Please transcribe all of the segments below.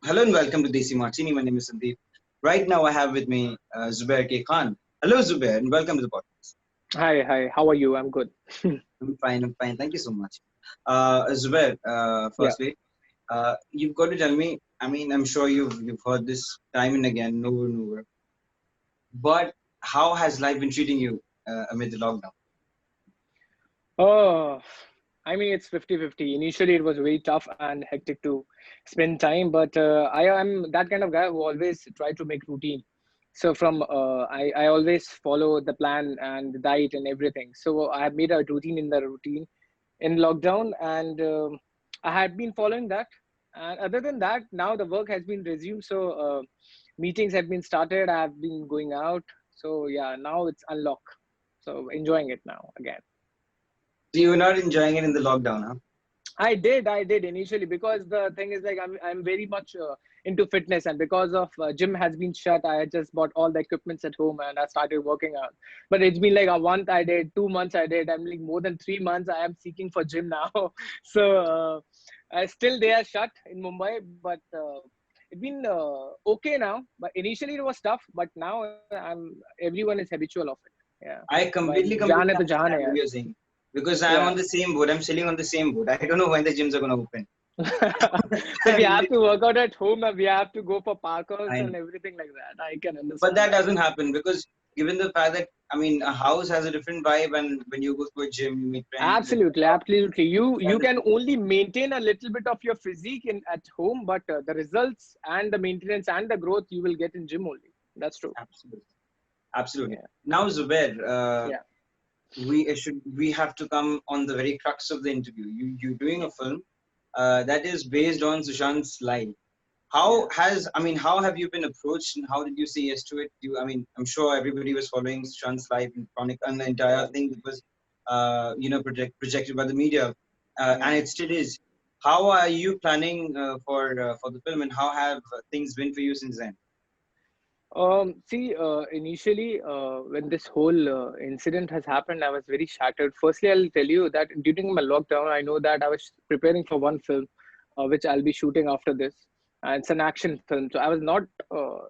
Hello and welcome to Desi Martini. My name is Sandeep. Right now I have with me Zuber K Khan. Hello Zuber and welcome to the podcast. Hi. How are you? I'm good. I'm fine. Thank you so much. Zuber, Yeah. firstly, you've got to tell me, I mean, I'm sure you've heard this time and again, over and over. But how has life been treating you amid the lockdown? Oh, I mean, it's 50-50. Initially, it was very tough and hectic to spend time, but I am that kind of guy who always try to make routine. So I always follow the plan and the diet and everything. So I have made a routine in the routine in lockdown, and I had been following that. And other than that, now the work has been resumed. So meetings have been started. I have been going out. So yeah, now it's unlock. So enjoying it now again. So you're not enjoying it in the lockdown, huh? I did initially because the thing is like I'm very much into fitness, and because of gym has been shut, I just bought all the equipments at home and I started working out. But it's been like a month I did, 2 months I did. I'm like more than 3 months I am seeking for gym now. So still they are shut in Mumbai, but it's been okay now. But initially it was tough, but now everyone is habitual of it. Yeah. I But completely जान है तो जान understand है what यार. you're saying because I'm on Yeah. the same boat. I'm sitting on the same boat. I don't know when the gyms are going to open. So we I'm have to literally, work out at home and we have to go for parkours I know. and everything like that. I can But understand that that. doesn't happen because given the fact that I mean a house has a different vibe, and when you go to a gym, you meet friends and Absolutely, absolutely. You and can only maintain a little bit of your physique in at home, but the results and the maintenance and the growth you will get in gym only. That's true. absolutely, absolutely. Yeah, Now, Zubair, yeah, we have to come on the very crux of the interview. You're doing yeah, a film that is based on Sushant's life. yeah. How have you been approached and how did you say yes to it? I'm sure everybody was following Sushant's life and chronic and the entire Yeah. thing that was, projected by the media, and Mm. it still is. How are you planning for the film, and how have things been for you since then? See, initially, when this whole incident has happened, I was very shattered. Firstly, I'll tell you that during my lockdown, I know that I was preparing for one film, which I'll be shooting after this, and it's an action film. So I was not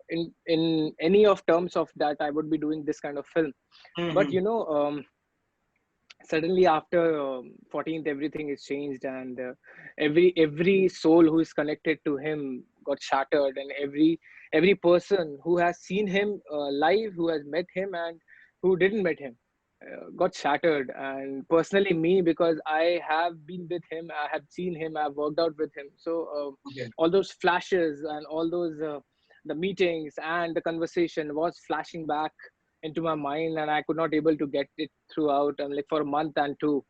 in any of terms of that I would be doing this kind of film. But Hmm. suddenly after 14th, everything is changed, and every soul who is connected to him got shattered, and every person who has seen him live, who has met him and who didn't met him, got shattered. And personally me, because I have been with him, I have seen him, I've worked out with him. So Okay. all those flashes and all those the meetings and the conversation was flashing back into my mind, and I could not able to get it throughout, like for a month and two.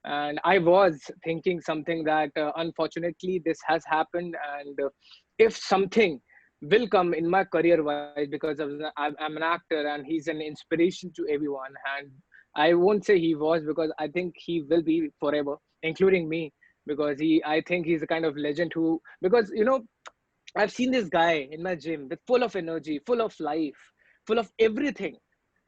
And I was thinking something that unfortunately this has happened, and if something will come in my career wise, because I'm an actor and he's an inspiration to everyone. And I won't say he was, because I think he will be forever, including me, because I think he's a kind of legend who, because I've seen this guy in my gym with full of energy, full of life, full of everything.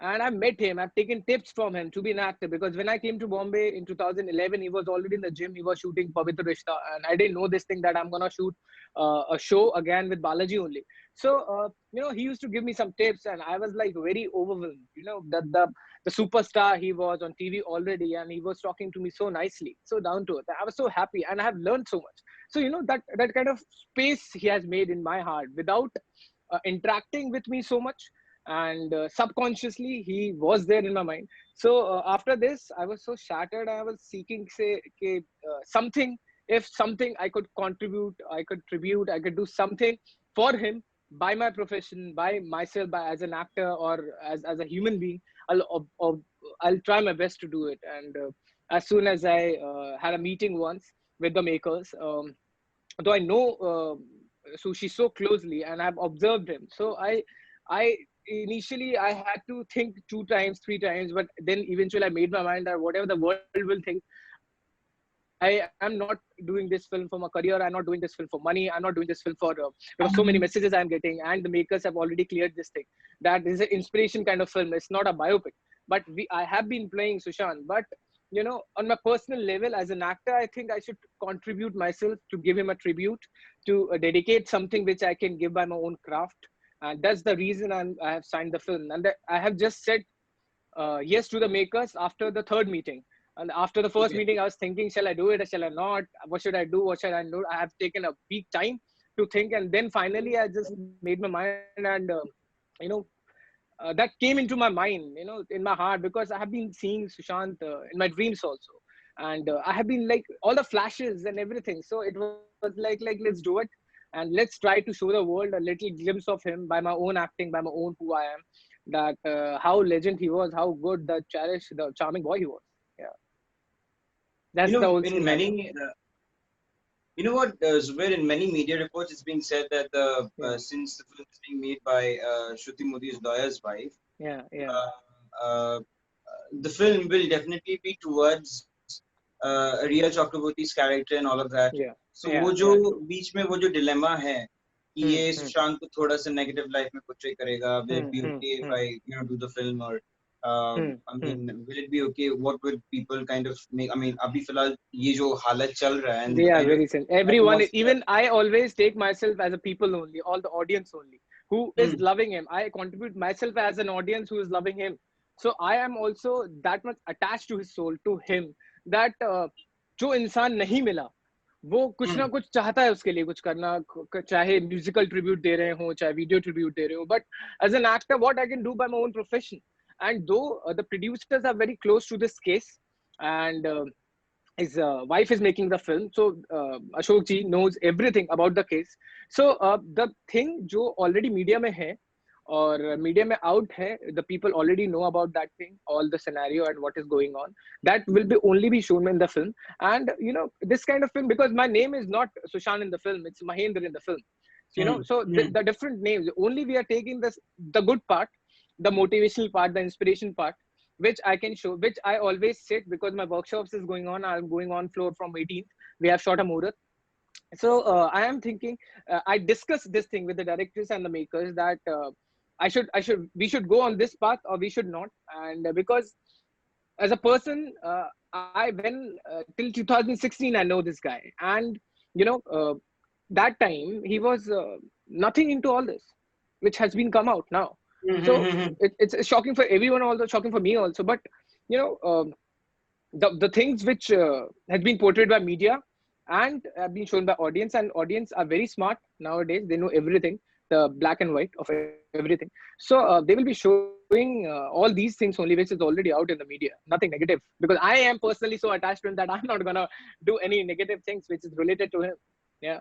And I've met him. I've taken tips from him to be an actor, because when I came to Bombay in 2011, he was already in the gym. He was shooting Pavitra Rishta, and I didn't know this thing that I'm gonna shoot a show again with Balaji only. So he used to give me some tips, and I was like very overwhelmed. That the superstar he was on TV already, and he was talking to me so nicely, so down to earth. I was so happy, and I have learned so much. So that kind of space he has made in my heart without interacting with me so much, and subconsciously he was there in my mind. So after this I was so shattered. I was seeking, say, okay, something, if something I could contribute, I could tribute, I could do something for him, by my profession, by myself, by as an actor, or as a human being. I'll try my best to do it. And as soon as I had a meeting once with the makers, though I know Sushi so closely and I've observed him. So I initially I had to think two times, three times, but then eventually I made my mind that whatever the world will think, I am not doing this film for my career. I'm not doing this film for money. I'm not doing this film for because so many messages I'm getting, and the makers have already cleared this thing that this is an inspiration kind of film. It's not a biopic. But I have been playing Sushant, but on my personal level as an actor, I think I should contribute myself to give him a tribute, to dedicate something which I can give by my own craft. And that's the reason I have signed the film. And I have just said yes to the makers after the third meeting. And after the first Okay. meeting, I was thinking, shall I do it or shall I not? What should I do? What should I do? I have taken a week time to think. And then finally, I just made my mind. And, you know, that came into my mind, in my heart, because I have been seeing Sushant in my dreams also. And I have been like all the flashes and everything. So it was like, let's do it. And let's try to show the world a little glimpse of him by my own acting, by my own who I am, that how legend he was, how good, the cherished, the charming boy he was. Yeah, that's the whole In scenario. many, you know what, Zubair, in many media reports, it's being said that Yeah, since the film is being made by Shruti Modi's lawyer's wife, yeah, yeah, uh, uh, the film will definitely be towards Riya चक्रवर्ती's character and all of that. yeah, So वो yeah, जो yeah, true. बीच में वो जो dilemma है कि Hmm, ये hmm, Sushant को थोड़ा सा negative life में portray करेगा, will it hmm, be hmm, okay if hmm, I do the film, or hmm, I hmm. mean will it be okay, what will people kind of make, I mean अभी फिलहाल ये जो हालत चल रहा है and They the are kind of very same. Everyone, atmosphere. even I always take myself as a people only, all the audience only, who is Hmm. loving him. I contribute myself as an audience who is loving him. So I am also that much attached to his soul, to him, that जो इंसान नहीं मिला, वो कुछ ना Hmm. कुछ चाहता है उसके लिए कुछ करना, चाहे म्यूजिकल ट्रिब्यूट दे रहे हो, चाहे वीडियो ट्रिब्यूट दे रहे हो. But as an actor, what I can do by my own profession. And though the producers are very close to this case, and his wife is making the film, so Ashok ji knows everything about the case. So the thing जो already media में है और media में out है, the people already know about that thing, all the scenario and what is going on, that will be only be shown in the film. And this kind of film, because my name is not Sushant in the film, it's Mahendra in the film. So, Hmm. so Hmm. the different names, only we are taking this, the good part, the motivational part, the inspiration part, which I can show, which I always sit, because my workshops is going on. I'm going on floor from 18th. We have shot a Murat. So I am thinking, I discussed this thing with the directors and the makers, that we should go on this path or we should not. And because as a person, till 2016, I know this guy. And, you know, that time he was nothing into all this, which has been come out now. Hmm. Hmm. So Hmm. Hmm. it's shocking for everyone, also shocking for me also. But you know, the things which has been portrayed by media and have been shown by audience, and audience are very smart nowadays. They know everything, the black and white of everything. So they will be showing all these things only, which is already out in the media. Nothing negative, because I am personally so attached to him that I'm not gonna do any negative things which is related to him. Yeah,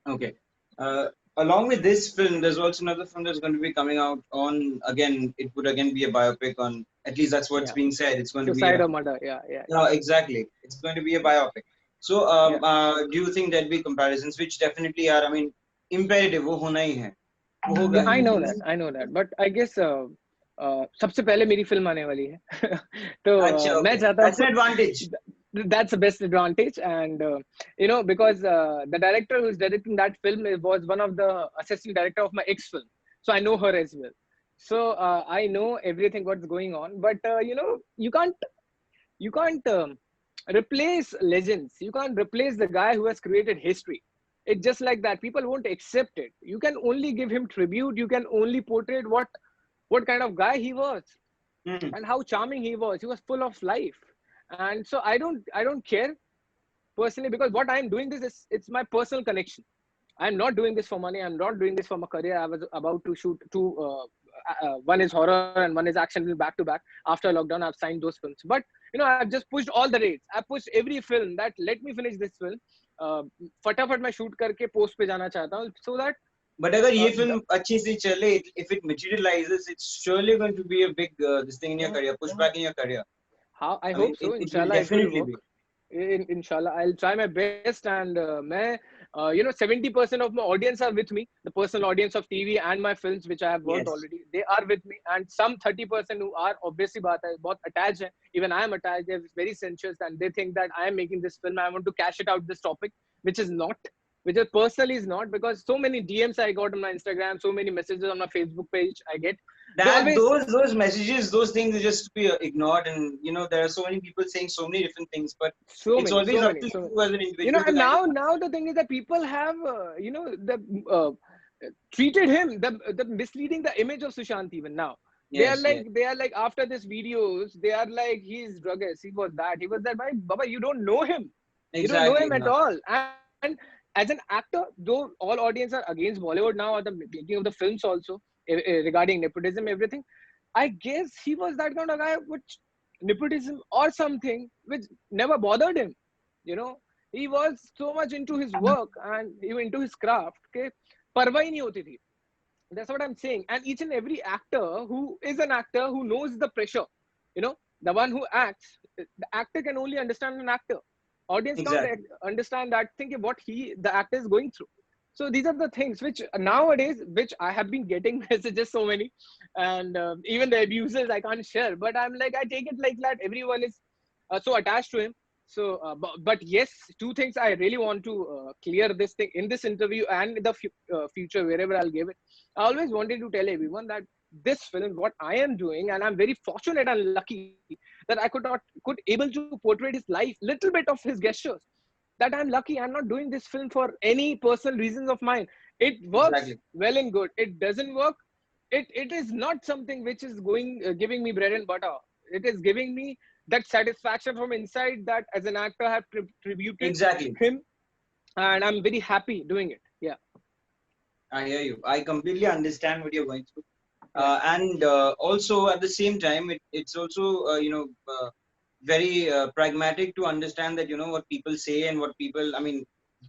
Okay. Uh, Along with this film, there's also another film that's going to be coming out on, again, it would again be a biopic on, at least that's what's yeah. being said. It's going to be Suicide a, or murder. Yeah, yeah, no, exactly. It's going to be a biopic. So, yeah. do you think there'll be comparisons, which definitely are, I mean, imperative, वो होना ही है, वो होगा Yeah, he, because, I know that. But I guess सबसे पहले मेरी film आने वाली है. तो अच्छा, मैं okay. चाहता That's an हूँ, advantage. that's the best advantage. And because the director who's directing that film was one of the assistant director of my ex film, so I know her as well. So I know everything what's going on. But you can't replace legends. You can't replace the guy who has created history. It's just like that. People won't accept it. You can only give him tribute. You can only portray what kind of guy he was Hmm. and how charming he was. He was full of life. And so I don't care personally, because what I'm doing this is, it's my personal connection. I'm not doing this for money. I'm not doing this for my career. I was about to shoot two. One is horror and one is action film back to back. After lockdown, I've signed those films. But I've just pushed all the rates. I pushed every film that let me finish this film. फटाफट मैं shoot करके post पे जाना चाहता हूँ, so that But अगर ये the, film अच्छी से चले, if it materializes, it's surely going to be a big this thing in your career, pushback in your career. how I I mean, hope so. it will Inshallah, it will definitely work. be. Inshallah, I'll try my best. And मैं 70% of my audience are with me, the personal audience of TV and my films which I have worked Yes. already, they are with me. And some 30% who are, obviously बात है, बहुत attached है. Even I am attached. They're very sensuous and they think that I am making this film, I want to cash it out this topic, which is not, which personally is not, because so many DMs I got on my Instagram, so many messages on my Facebook page I get. They that always, those messages, those things are just to be ignored. And there are so many people saying so many different things, but so it's many, always so up many, to so many. you as an You know, individual to and kind of. now the thing is that people have, the treated him, the misleading the image of Sushant even now. Yes, yes, They are like after this videos, they are like, he's druggist, he was that, he was that. Why, Baba, you don't know him. You don't know exactly. him at No. all. And as an actor, though all audience are against Bollywood now, or the making of the films also, regarding nepotism, everything, I guess he was that kind of guy which nepotism or something which never bothered him. You know, he was so much into his work and even into his craft. Okay, परवाह ही नहीं होती थी. That's what I'm saying. And each and every actor who is an actor who knows the pressure, the one who acts, the actor can only understand an actor. Audience can't Exactly. understand that thing what the actor is going through. So these are the things which nowadays, which I have been getting messages so many, and even the abuses I can't share. But I'm like, I take it like that. Everyone is so attached to him. So, but yes, two things I really want to clear this thing in this interview and in the future wherever I'll give it. I always wanted to tell everyone that this film, what I am doing, and I'm very fortunate and lucky that I could able to portray his life, little bit of his gestures. That I'm lucky. I'm not doing this film for any personal reasons of mine. It works Exactly. well and good. It doesn't work. It is not something which is going giving me bread and butter. It is giving me that satisfaction from inside that as an actor I have tributed Exactly. him, and I'm very happy doing it. Yeah, I hear you. I completely understand what you're going through. yeah, And also at the same time, it's also very pragmatic to understand that what people say and what people. I mean,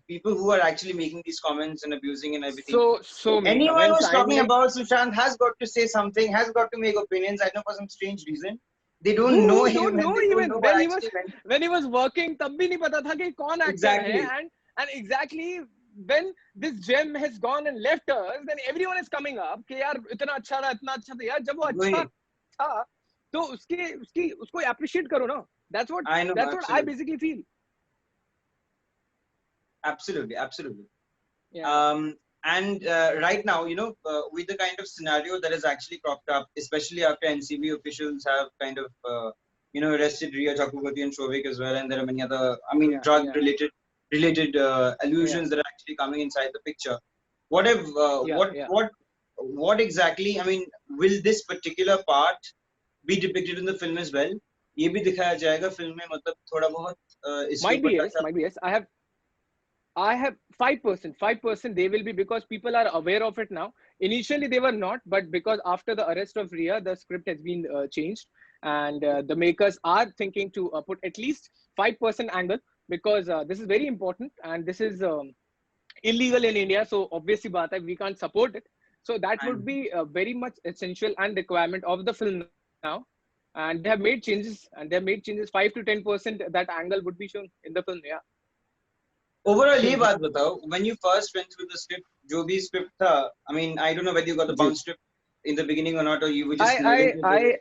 people who are actually making these comments and abusing and everything. so many Anyone comments. who's I'm talking like, about Sushant has got to say something, has got to make opinions. I know for some strange reason. They don't know who him don't and know they don't know even what actually went. when he was working, तब भी नहीं पता था कि कौन actor है. Exactly. And exactly when this gem has gone and left us, then everyone is coming up कि यार इतना अच्छा था यार. जब वो अच्छा Wait, था तो उसको appreciate करो ना. That's what I know, that's what I absolutely. basically feel. Absolutely. Absolutely. Yeah, Um, and right now, with the kind of scenario that has actually cropped up, especially after NCB officials have kind of, arrested Ria Chakraborty and Shovik as well, and there are many other, I mean, yeah, yeah, drug-related yeah, allusions that are actually coming inside the picture. What if, yeah, yeah. what exactly? I mean, will this particular part be depicted in the film as well? ये भी दिखाया जाएगा film में मतलब थोड़ा बहुत इसके Might ऊपर be yes, touch up. might be yes. I have 5%. 5% they will be because people are aware of it now. Initially, they were not, but because after the arrest of Ria, the script has been changed, and the makers are thinking to put at least 5% angle because this is very important and this is illegal in India. So obviously, we can't support it. So that would And be very much essential and requirement of the film now. And they have made changes, and they have made changes 5 to 10% that angle would be shown in the film. Yeah. overall ये बात बताओ, when you first went through the script, जो भी script था, I mean, I don't know whether you got the ji. bounce script in the beginning or not, or you were I just I letting it. I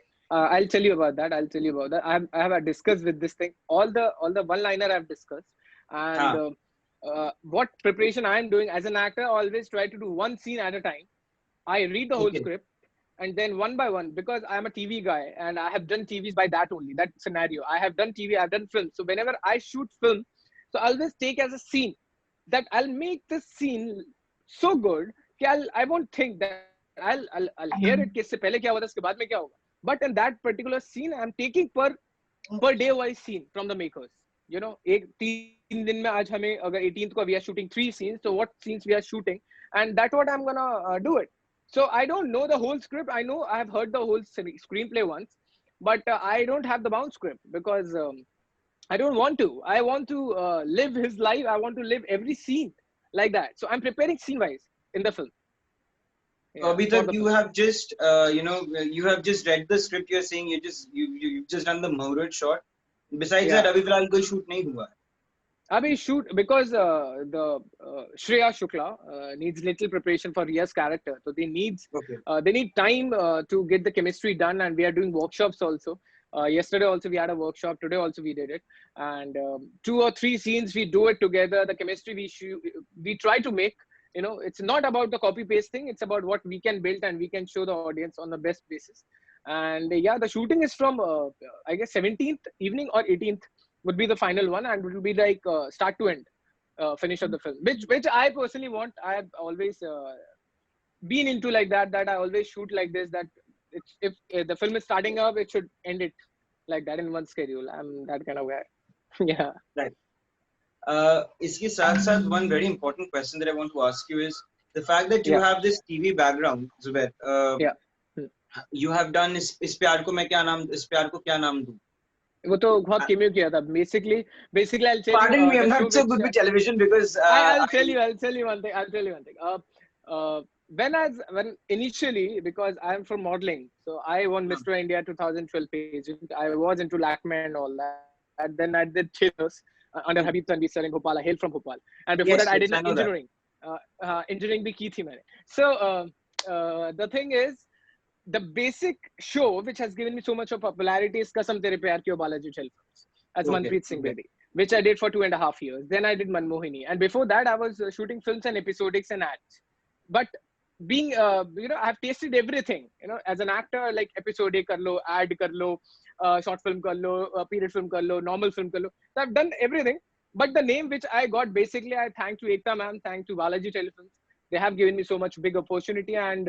I'll tell you about that. I'll tell you about that. I have discussed with this thing all the one liner I've discussed, and हाँ, what preparation I'm doing as an actor. I always try to do one scene at a time. I read the whole okay, script and then one by one because I'm a TV guy and I have done TVs by that only that scenario. I have done TV. I've done film. So whenever I shoot film, so I'll always take as a scene that I'll make this scene so good that I won't think that I'll hear it कि इससे पहले क्या हुआ था इसके बाद में क्या होगा. But in that particular scene, I'm taking per day wise scene from the makers. एक 3 दिन में आज हमें अगर 18th को we are shooting 3 scenes, so what scenes we are shooting, and that's what I'm gonna do it. So I don't know the whole script. I know I have heard the whole screenplay once, but I don't have the bound script because I don't want to. I want to live his life. I want to live every scene like that. So I'm preparing scene wise in the film. so Yeah, अभी for तक the you film. have just you have just read the script, you're saying you've just done the Murat shot. Besides that Yeah. अभी फिलहाल कोई shoot नहीं हुआ है. Abhi shoot because the Shreya Shukla needs little preparation for Ria's character. So Okay, they need time to get the chemistry done, and we are doing workshops also. Yesterday also we had a workshop. Today also we did it, and 2 or 3 scenes we do it together. The chemistry we try to make, It's not about the copy paste thing. It's about what we can build and we can show the audience on the best basis. And yeah, the shooting is from I guess 17th evening or 18th would be the final one, and it will be like start to end finish of the film, which I personally want. I have always been into like that I always shoot like this, that it's, if the film is starting up, it should end it like that in one schedule. I'm that kind of guy. Yeah. Right. इसके साथ साथ one very important question that I want to ask you is the fact that you Yeah. have this TV background, Zubair. Yeah. You have done इस प्यार को मैं क्या नाम इस प्यार को क्या नाम दूं? वो तो बहुत cameo किया था. Basically I'll tell Pardon you. me, I'm The show not so which, good with television because I'll tell you one thing. When initially, because I'm from modeling, so I won Mr. India 2012 pageant. I was into Lakme and all that. Then I did theaters under Habib Tanvi sir in Bhopal. I hail from Bhopal. And before Yes, that, I yes, did I know engineering. Engineering bhi ki thi maine. So the thing is, the basic show which has given me so much of popularity is Kasam Tere Pyar Ki Balaji Chel films as Okay, Manpreet Singh okay. Bedi, which I did for 2.5 years. Then I did Manmohini, and before that I was shooting films and episodics and ads. But being I've tasted everything, as an actor, like episodic kar lo, ad kar lo, short film kar lo, period film kar lo, normal film kar lo. So I've done everything. But the name which I got, basically I thank to Ekta ma'am, thank to Balaji Telefilms. They have given me so much big opportunity, and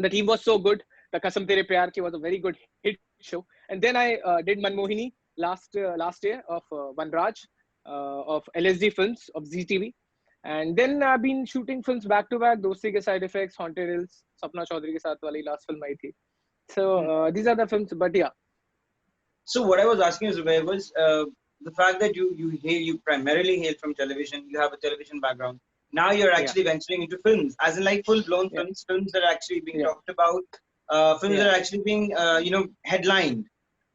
the team was so good. The Kasam Tere Pyar Ki was a very good hit show. And then I did Manmohini last year of Vanraj of LSD Films of ZTV. And then I've been shooting films back to back. Dosti Ke Side Effects, Haunted Hills, Sapna Chaudhary ke saath wali last film आई थी. So these are the films. But yeah. So what I was asking Zubair was the fact that you primarily hail from television. You have a television background. Now you're actually venturing into films, as in like full-blown films that are actually being talked about, films that are actually being headlined.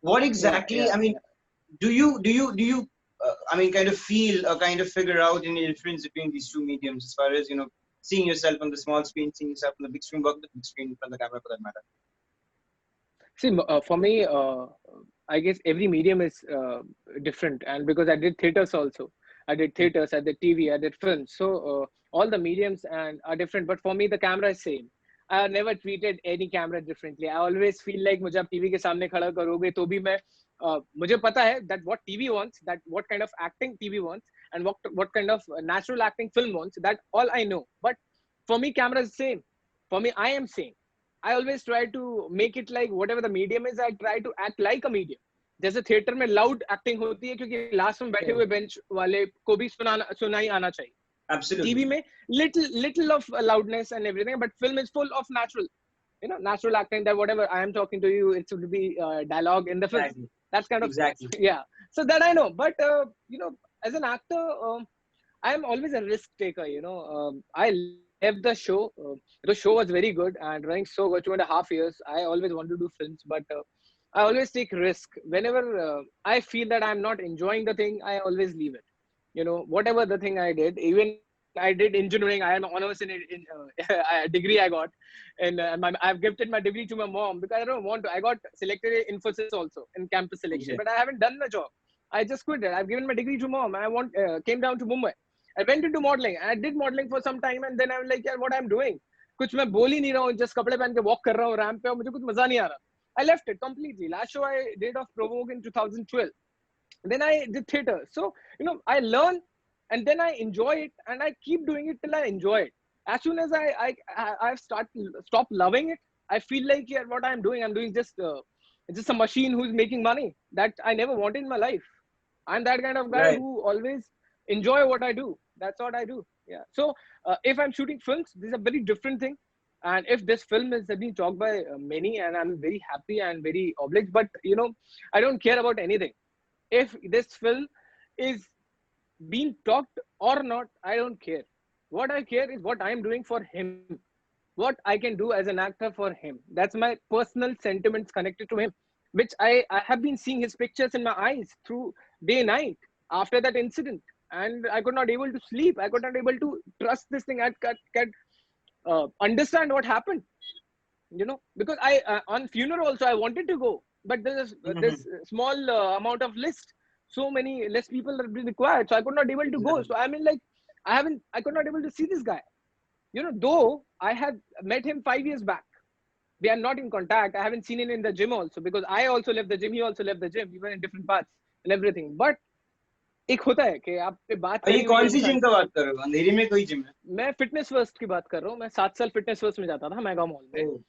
What exactly? I mean, do you I mean, kind of feel or kind of figure out any difference between these two mediums as far as seeing yourself on the small screen, seeing yourself on the big screen, work the big screen in front of the camera for that matter? See, for me, I guess every medium is different, and because I did theaters also, I did theaters, I did TV, I did films. So all the mediums and are different. But for me, the camera is same. I have never treated any camera differently. I always feel like मुझे आप TV के सामने खड़ा करोगे तो भी मैं मुझे पता है that what TV wants, that what kind of acting TV wants, and what kind of natural acting film wants. That all I know. But for me, camera is same. For me, I am same. I always try to make it like whatever the medium is, I try to act like a medium. जैसे theatre में loud acting होती है क्योंकि last में बैठे हुए bench वाले को भी सुनाई आना चाहिए. Absolutely. TV में little of loudness and everything, but film is full of natural acting, that whatever I am talking to you, it should be dialogue in the film. Exactly. That's kind of Exactly. Yeah. So that I know, but as an actor, I am always a risk taker. I love the show. The show was very good and running so good, 2.5 years. I always want to do films, but I always take risk. Whenever I feel that I'm not enjoying the thing, I always leave it. Whatever the thing I did, even I did engineering. I am honors in a degree I got, and I've gifted my degree to my mom because I don't want to. I got selected in Infosys also in campus selection, but I haven't done the job. I just quit it. I've given my degree to mom. I came down to Mumbai. I went into modeling. I did modeling for some time, and then I was like, yeah, what I'm doing? कुछ मैं बोल ही नहीं रहा हूँ. Just कपड़े पहन के walk कर रहा हूँ ramp पे और मुझे कुछ मजा नहीं आ रहा. I left it completely. Last show I did of Provoke in 2012. Then I did theater. So I learn. And then I enjoy it, and I keep doing it till I enjoy it. As soon as I stop loving it, I feel like what I'm doing just a machine who's making money that I never wanted in my life. I'm that kind of guy Right. who always enjoy what I do. That's what I do. Yeah. So if I'm shooting films, this is a very different thing. And if this film is being talked by many, and I'm very happy and very obliged, but I don't care about anything. If this film is being talked or not, I don't care. What I care is what I'm doing for him, what I can do as an actor for him. That's my personal sentiments connected to him, which I have been seeing his pictures in my eyes through day and night after that incident, and I could not able to sleep. I could not able to trust this thing. I could understand what happened, because I on funeral also I wanted to go, but there's this small amount of list. So many less people are being required, so I could not able to go. So I mean, like, I could not able to see this guy. though I had met him 5 years back, we are not in contact. I haven't seen him in the gym also, because I also left the gym. He also left the gym. We were in different paths and everything. But एक होता है कि आपसे बात ये करी हुई कौन है सी इंसान जिम का बात कर रहे हो? अंधेरी में कोई जिम है? मैं फिटनेस फर्स्ट की बात कर रहा हूँ मैं 7 साल फिटनेस फर्स्ट में जाता था मेगा मॉल में oh,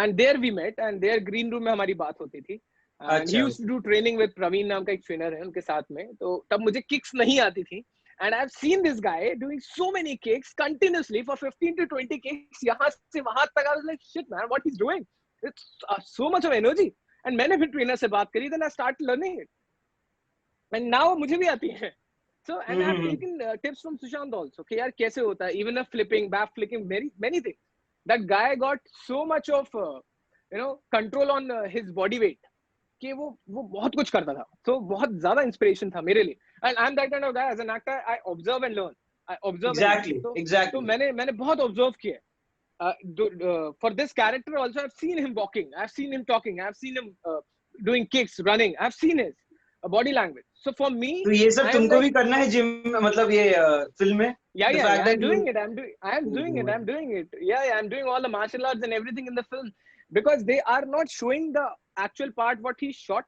and there we met and there green room में हमारी बात होती थी एंड ही अच्छा, used to do training with Praveen नाम का एक ट्रेनर है उनके साथ में तो तब मुझे किक्स नहीं आती थी and I have seen this guy doing so many kicks continuously for 15 to 20 kicks यहाँ से वहां तक I was like shit man what he is doing it's so much of energy and मैंने फिर ट्रेनर से बात करी then I start learning it and now मुझे भी आती है so and I've hmm, taken tips from Sushant also कि यार कैसे होता है even a flipping back flicking many things that guy got so much of control on his body weight कि वो बहुत कुछ करता था तो बहुत ज्यादा इंस्पिरेशन था मेरे लिए and I'm that kind of guy as an actor I observe and learn I observe and learn exactly, तो exactly. मैंने बहुत ऑब्जर्व किया for this character also I've seen him walking I've seen him talking I've seen him doing kicks running I've seen his body language so for me तो ये सब I am तुमको like भी करना है जिम में, मतलब ये फिल्म में? The fact yeah. I'm that you, doing it. I'm oh doing it. God. I'm doing it. Yeah. I'm doing all the martial arts and everything in the film because they are not showing the actual part what he shot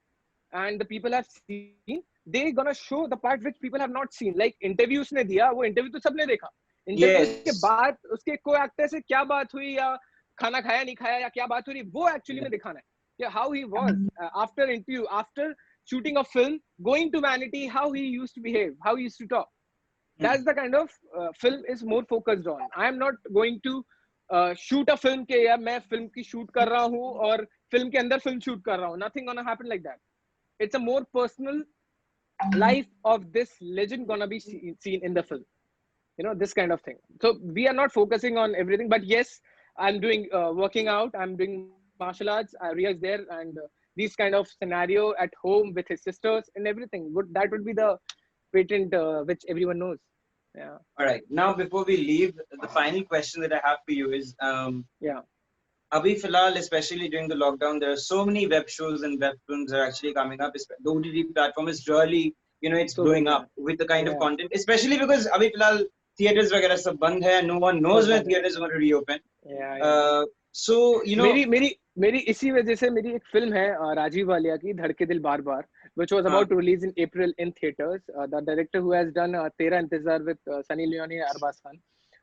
and the people have seen. They gonna show the part which people have not seen. Like interviews ने दिया, वो interview तो सबने देखा. Interviews के Yes. बाद उसके co-actor से क्या बात हुई या खाना खाया नहीं खाया या क्या बात हुई वो actually में दिखाना है. Yeah, how he was after interview, after shooting a film, going to Vanity, how he used to behave, how he used to talk. That's the kind of film is more focused on. I am not going to shoot a film के या मैं film की shoot कर रहा हूँ और film के अंदर film shoot कर रहा हूँ. Nothing gonna happen like that. It's a more personal life of this legend gonna be seen in the film. This kind of thing. So we are not focusing on everything, but yes, I'm doing working out. I'm doing martial arts. Riya's there, and these kind of scenario at home with his sisters and everything. That would be the patent which everyone knows. Yeah. All right. Now, before we leave, the final question that I have for you is, Yeah. Abhi Filal, especially during the lockdown, there are so many web shows and web films that are actually coming up. The OTT platform is really, it's So blowing good. up with the kind of Yeah. content, especially because Abhi Filal theaters वगैरह सब बंद है. No one knows when theaters are going to reopen. Yeah. So, मेरी इसी वजह से मेरी एक फिल्म है राजीव वालिया की धड़के दिल बार बार which was about to release in April in theaters. The director who has done तेरा इंतजार with Sunny Leone and Arbaz Khan.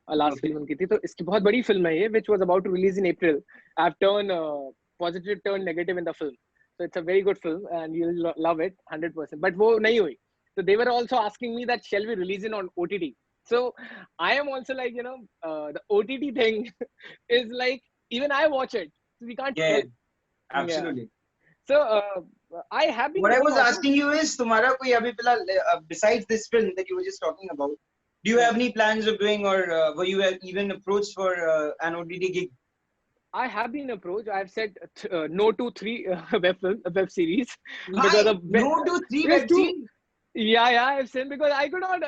Last film उनकी थी तो इसकी बहुत बड़ी फिल्म है ये which was about to release in April. I've turned positive turned negative in the film. So it's a very good film and you'll love it 100%. But वो नहीं हुई. So they were also asking me that shall we release it on OTT. So I am also like the OTT thing is like even I watch it. So we can't help. Absolutely. So I have been. What I was asking you is, तुम्हारा कोई अभी फिलहाल besides this film that you were just talking about, do you have any plans of doing, or were you even approached for an OTT gig? I have been approached. I've said no to 3 web series because of no to 3 web series. Yeah. I've said because I could not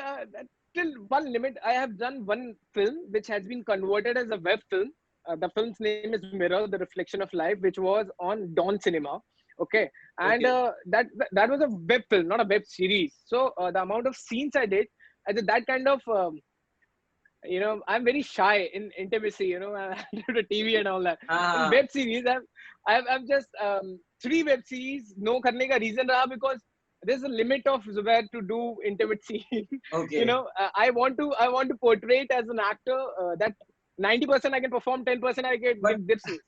till one limit. I have done one film which has been converted as a web film. The film's name is Mirror, The Reflection of Life, which was on Dawn Cinema. Okay, and that was a web film, not a web series. So the amount of scenes I did that kind of I'm very shy in intimacy, to the TV and all that. In web series, I've just 3 web series no करने का reason रहा because there's a limit of Zuber to do intimate scene. Okay. I want to portray it as an actor that 90% I can perform, 10% I get dipsy.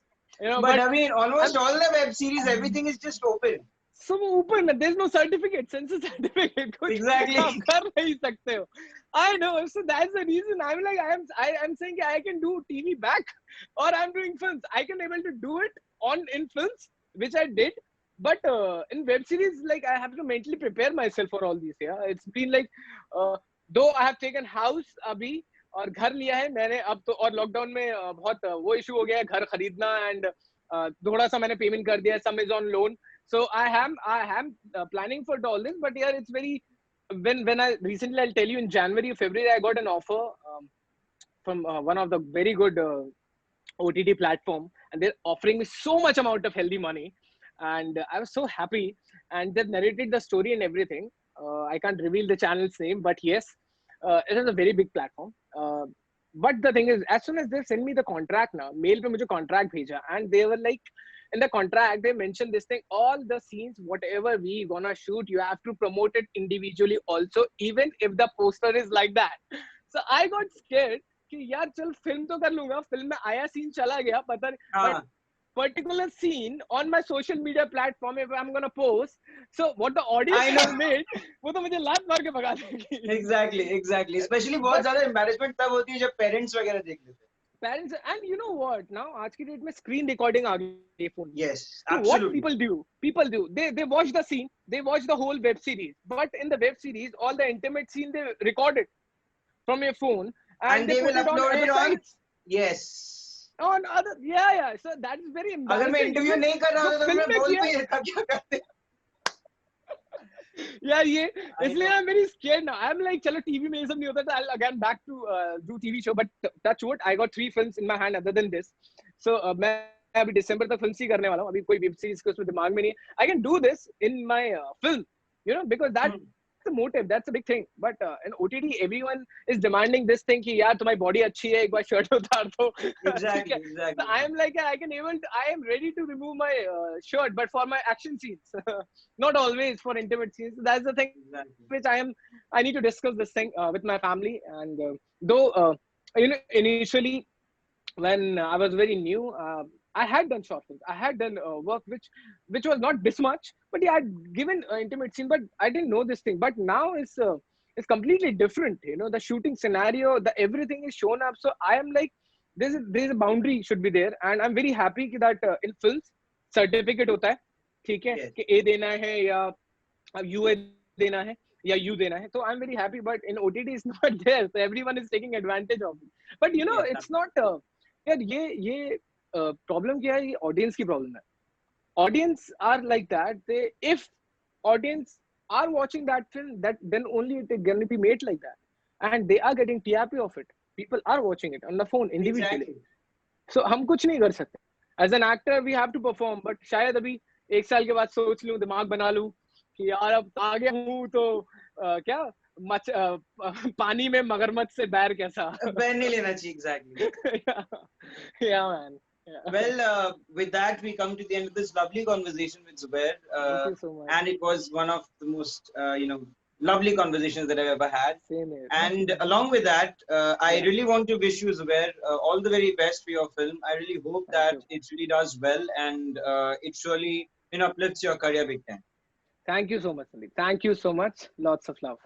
But I mean, almost all the web series, everything is just open. So open, there's no certificate, censor certificate. Exactly. आप कर नहीं सकते हो. I know, so that's the reason I'm like I'm saying I can do TV back, or I'm doing films. I can able to do it in films, which I did, but in web series, like I have to mentally prepare myself for all these. Yeah, it's been like though I have taken house अभी और घर लिया है मैंने अब तो और lockdown में बहुत वो इशू हो गया है घर खरीदना एंड थोड़ा सा मैंने पेमेंट कर दिया सम is on loan so I am planning for all this but yeah it's very when I recently I'll tell you in January or February I got an offer from one of the very good OTT platform and they're offering me so much amount of healthy money and I was so happy and they've narrated the story and everything. I can't reveal the channel's name but yes it is a very big platform. but the thing is, as soon as they send me the contract now, mail pe mujhe contract bheja, and they were like, in the contract they mentioned this thing: all the scenes whatever we gonna shoot, you have to promote it individually also, even if the poster is like that. So I got scared कि यार चल film तो कर लूंगा, film में आया scene चला गया पता नहीं, but particular scene on my social media platform if I'm gonna post, so what the audience has made, वो तो मुझे लात मार के भगा देगी. Exactly. Especially बहुत ज़्यादा embarrassment तब होती है जब parents वगैरह देख लेते हैं. Parents, and you know what? Now, आज की डेट में screen recording आ गई phone. Yes, so absolutely. What people do, they watch the scene, they watch the whole web series, but in the web series, all the intimate scene they record it from your phone, and they will put it on upload other it on. sites. Yes. On other, yeah. So that is very embarrassing. अगर मैं interview नहीं कर रहा हूँ तो मैं बोल भी रहता क्या करते. Yeah, ये इसलिए I'm very scared now. I'm like, चलो TV में ये सब नहीं होता, I'll again back to do TV show. But touch wood, I got 3 films in my hand other than this. So मैं अभी December तक films ही करने वाला हूँ. अभी कोई web series को उसमें दिमाग में नहीं है. I can do this in my film, you know, because that's the motive. That's a big thing. But in OTT, everyone is demanding this thing कि यार तुम्हारी body अच्छी है, एक बार shirt उतार दो. Exactly. So I am like, I am ready to remove my shirt, but for my action scenes, not always for intimate scenes. So that's the thing which I need to discuss this thing with my family. And though you know, initially when I was very new, I had done short films. I had done work which was not this much, but yeah, I had given intimate scene. But I didn't know this thing. But now it's completely different. You know, the shooting scenario, the everything is shown up. So I am like, there's a boundary should be there, and I'm very happy that in films certificate होता है, ठीक है, कि A देना है या UA देना है या U देना है. So I'm very happy. But in OTT it's not there. So everyone is taking advantage of it. But you know, it's not. यार ये प्रॉब्लम क्या है, ये ऑडियंस की प्रॉब्लम है. Audience are like that, they if audience are watching that film, that then only it can be made like that, and they are getting TRP of it. People are watching it on the phone individually. So हम कुछ नहीं कर सकते. As an actor we have to perform, but शायद अभी 1 साल के बाद सोच लूं, दिमाग बना लूं कि यार अब आ गया हूं तो क्या पानी में मगरमच्छ से बैर कैसा, बैर नहीं लेना चाहिए. Exactly. Yeah, man. Yeah. Well, with that, we come to the end of this lovely conversation with Zubair. Thank you so much. And it was one of the most, lovely conversations that I've ever had. Same here. And along with that, I really want to wish you, Zubair, all the very best for your film. I really hope that it really does well, and it surely, uplifts your career big time. Thank you so much, Sandeep. Thank you so much. Lots of love.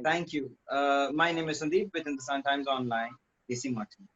Thank you. My name is Sandeep with Hindustan Times Online. Desi Martin.